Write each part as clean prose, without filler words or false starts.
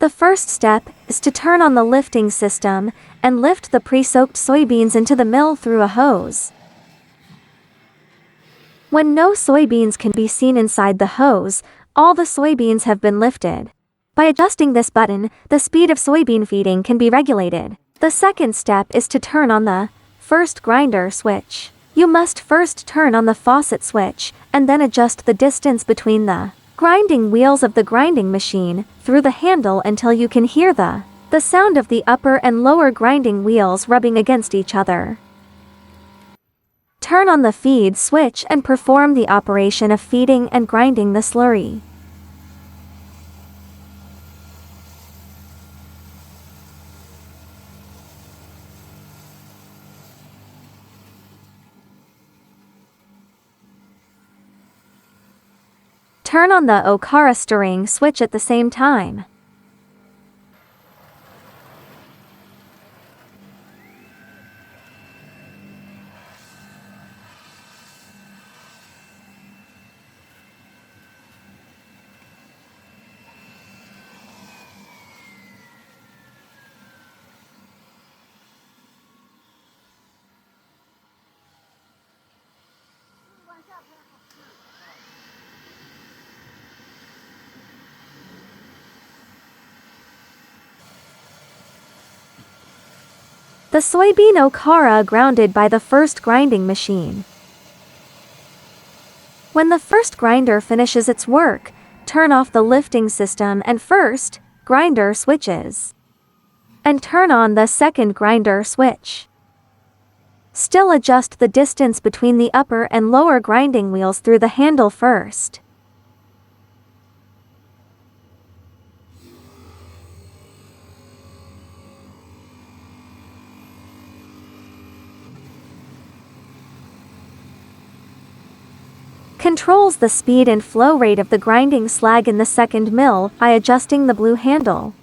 The first step is to turn on the lifting system and lift the pre-soaked soybeans into the mill through a hose. When no soybeans can be seen inside the hose, all the soybeans have been lifted. By adjusting this button, the speed of soybean feeding can be regulated. The second step is to turn on the first grinder switch. You must first turn on the faucet switch, and then adjust the distance between the grinding wheels of the grinding machine through the handle until you can hear the sound of the upper and lower grinding wheels rubbing against each other. Turn on the feed switch and perform the operation of feeding and grinding the slurry. Turn on the okara stirring switch at the same time. The soybean okara grounded by the first grinding machine. When the first grinder finishes its work, turn off the lifting system and first grinder switches. And turn on the second grinder switch. Still adjust the distance between the upper and lower grinding wheels through the handle first. Controls the speed and flow rate of the grinding slag in the second mill by adjusting the blue handle.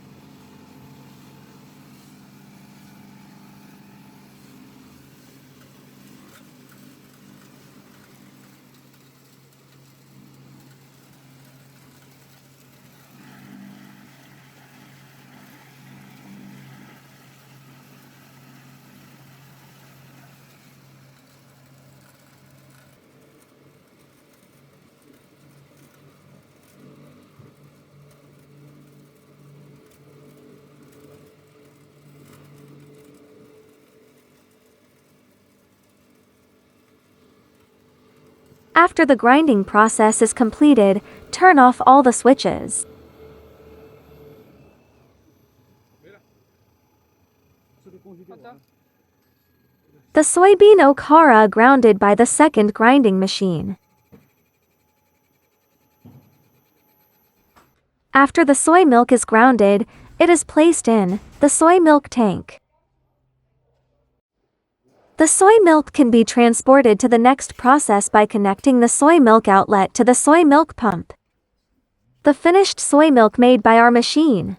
After the grinding process is completed, turn off all the switches. The soybean okara grounded by the second grinding machine. After the soy milk is grounded, it is placed in the soy milk tank. The soy milk can be transported to the next process by connecting the soy milk outlet to the soy milk pump. The finished soy milk made by our machine